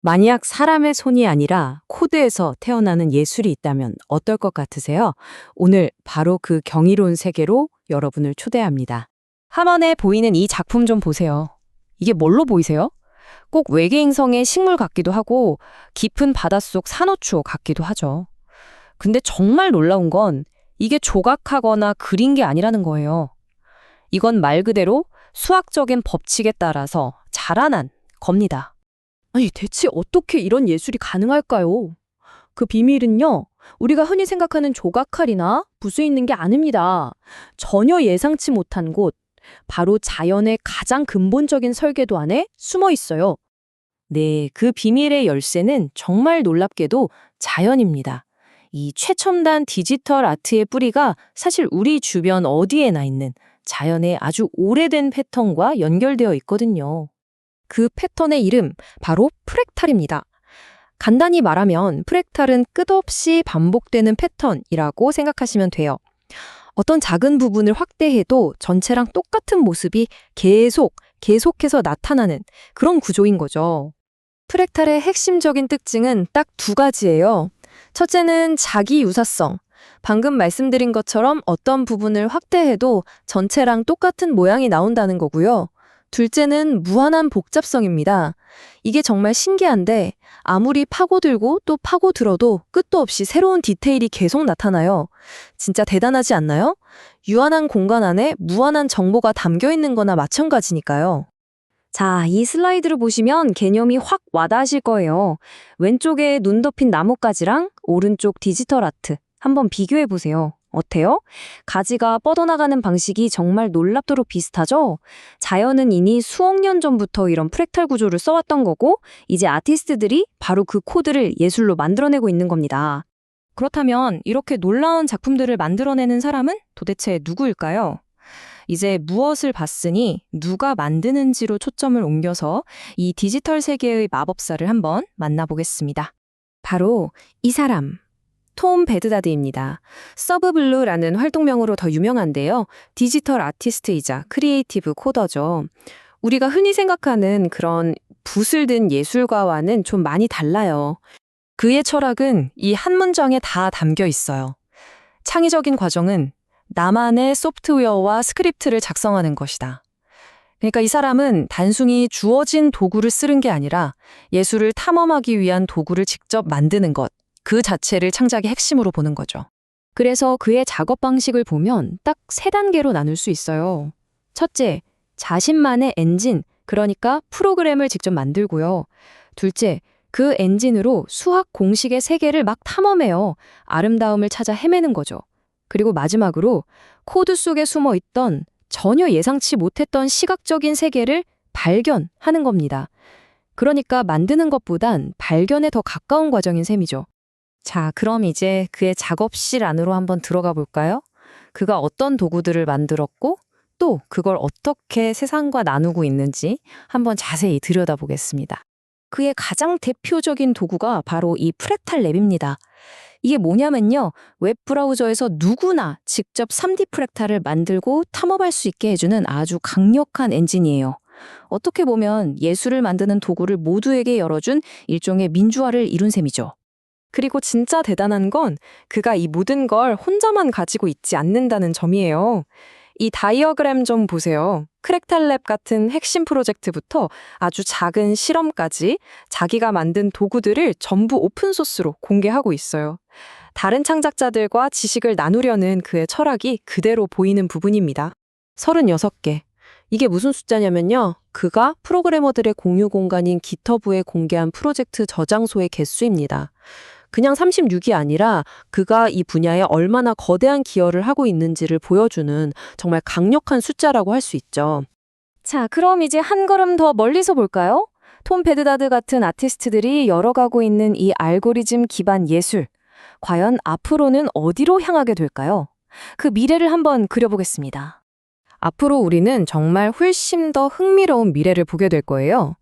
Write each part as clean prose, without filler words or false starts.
만약 사람의 손이 아니라 코드에서 태어나는 예술이 있다면 어떨 것 같으세요? 오늘 바로 그 경이로운 세계로 여러분을 초대합니다. 화면에 보이는 이 작품 좀 보세요. 이게 뭘로 보이세요? 꼭 외계 행성의 식물 같기도 하고 깊은 바닷속 산호초 같기도 하죠. 근데 정말 놀라운 건 이게 조각하거나 그린 게 아니라는 거예요. 이건 말 그대로 수학적인 법칙에 따라서 자라난 겁니다. 아니, 대체 어떻게 이런 예술이 가능할까요? 그 비밀은요, 우리가 흔히 생각하는 조각칼이나 붓에 있는 게 아닙니다. 전혀 예상치 못한 곳, 바로 자연의 가장 근본적인 설계도 안에 숨어 있어요. 네, 그 비밀의 열쇠는 정말 놀랍게도 자연입니다. 이 최첨단 디지털 아트의 뿌리가 사실 우리 주변 어디에나 있는 자연의 아주 오래된 패턴과 연결되어 있거든요. 그 패턴의 이름 바로 프랙탈입니다. 간단히 말하면 프랙탈은 끝없이 반복되는 패턴이라고 생각하시면 돼요. 어떤 작은 부분을 확대해도 전체랑 똑같은 모습이 계속해서 나타나는 그런 구조인 거죠. 프랙탈의 핵심적인 특징은 딱 두 가지예요. 첫째는 자기 유사성. 방금 말씀드린 것처럼 어떤 부분을 확대해도 전체랑 똑같은 모양이 나온다는 거고요. 둘째는 무한한 복잡성입니다. 이게 정말 신기한데 아무리 파고들고 또 파고들어도 끝도 없이 새로운 디테일이 계속 나타나요. 진짜 대단하지 않나요? 유한한 공간 안에 무한한 정보가 담겨 있는 거나 마찬가지니까요. 자, 이 슬라이드를 보시면 개념이 확 와닿으실 거예요. 왼쪽에 눈 덮인 나뭇가지랑 오른쪽 디지털 아트 한번 비교해 보세요. 어때요? 가지가 뻗어나가는 방식이 정말 놀랍도록 비슷하죠? 자연은 이미 수억 년 전부터 이런 프랙탈 구조를 써왔던 거고 이제 아티스트들이 바로 그 코드를 예술로 만들어내고 있는 겁니다. 그렇다면 이렇게 놀라운 작품들을 만들어내는 사람은 도대체 누구일까요? 이제 무엇을 봤으니 누가 만드는지로 초점을 옮겨서 이 디지털 세계의 마법사를 한번 만나보겠습니다. 바로 이 사람. 톰 베드다드입니다. 서브블루라는 활동명으로 더 유명한데요. 디지털 아티스트이자 크리에이티브 코더죠. 우리가 흔히 생각하는 그런 붓을 든 예술가와는 좀 많이 달라요. 그의 철학은 이 한 문장에 다 담겨 있어요. 창의적인 과정은 나만의 소프트웨어와 스크립트를 작성하는 것이다. 그러니까 이 사람은 단순히 주어진 도구를 쓰는 게 아니라 예술을 탐험하기 위한 도구를 직접 만드는 것. 그 자체를 창작의 핵심으로 보는 거죠. 그래서 그의 작업 방식을 보면 딱 세 단계로 나눌 수 있어요. 첫째, 자신만의 엔진, 그러니까 프로그램을 직접 만들고요. 둘째, 그 엔진으로 수학 공식의 세계를 막 탐험해요. 아름다움을 찾아 헤매는 거죠. 그리고 마지막으로 코드 속에 숨어 있던 전혀 예상치 못했던 시각적인 세계를 발견하는 겁니다. 그러니까 만드는 것보단 발견에 더 가까운 과정인 셈이죠. 자, 그럼 이제 그의 작업실 안으로 한번 들어가 볼까요? 그가 어떤 도구들을 만들었고 또 그걸 어떻게 세상과 나누고 있는지 한번 자세히 들여다보겠습니다. 그의 가장 대표적인 도구가 바로 이 프랙탈 랩입니다. 이게 뭐냐면요. 웹브라우저에서 누구나 직접 3D 프랙탈을 만들고 탐험할 수 있게 해주는 아주 강력한 엔진이에요. 어떻게 보면 예술을 만드는 도구를 모두에게 열어준 일종의 민주화를 이룬 셈이죠. 그리고 진짜 대단한 건 그가 이 모든 걸 혼자만 가지고 있지 않는다는 점이에요. 이 다이어그램 좀 보세요. 크랙탈랩 같은 핵심 프로젝트부터 아주 작은 실험까지 자기가 만든 도구들을 전부 오픈소스로 공개하고 있어요. 다른 창작자들과 지식을 나누려는 그의 철학이 그대로 보이는 부분입니다. 36개. 이게 무슨 숫자냐면요. 그가 프로그래머들의 공유 공간인 기터브에 공개한 프로젝트 저장소의 개수입니다. 그냥 36이 아니라 그가 이 분야에 얼마나 거대한 기여를 하고 있는지를 보여주는 정말 강력한 숫자라고 할 수 있죠. 자, 그럼 이제 한 걸음 더 멀리서 볼까요? 톰 베드다드 같은 아티스트들이 열어가고 있는 이 알고리즘 기반 예술. 과연 앞으로는 어디로 향하게 될까요? 그 미래를 한번 그려보겠습니다. 앞으로 우리는 정말 훨씬 더 흥미로운 미래를 보게 될 거예요.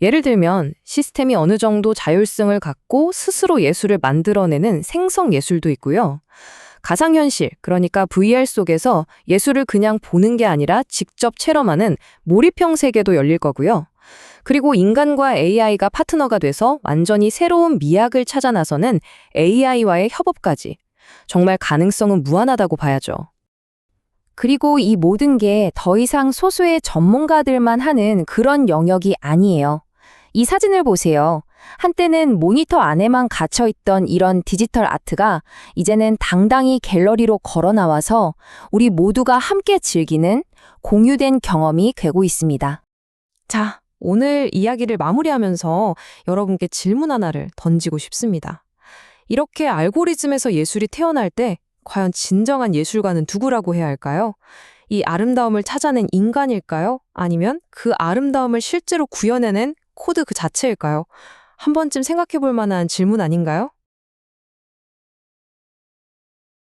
예를 들면 시스템이 어느 정도 자율성을 갖고 스스로 예술을 만들어내는 생성 예술도 있고요. 가상현실, 그러니까 VR 속에서 예술을 그냥 보는 게 아니라 직접 체험하는 몰입형 세계도 열릴 거고요. 그리고 인간과 AI가 파트너가 돼서 완전히 새로운 미학을 찾아 나서는 AI와의 협업까지. 정말 가능성은 무한하다고 봐야죠. 그리고 이 모든 게 더 이상 소수의 전문가들만 하는 그런 영역이 아니에요. 이 사진을 보세요. 한때는 모니터 안에만 갇혀있던 이런 디지털 아트가 이제는 당당히 갤러리로 걸어 나와서 우리 모두가 함께 즐기는 공유된 경험이 되고 있습니다. 자, 오늘 이야기를 마무리하면서 여러분께 질문 하나를 던지고 싶습니다. 이렇게 알고리즘에서 예술이 태어날 때 과연 진정한 예술가는 누구라고 해야 할까요? 이 아름다움을 찾아낸 인간일까요? 아니면 그 아름다움을 실제로 구현해낸 코드 그 자체일까요? 한 번쯤 생각해 볼 만한 질문 아닌가요?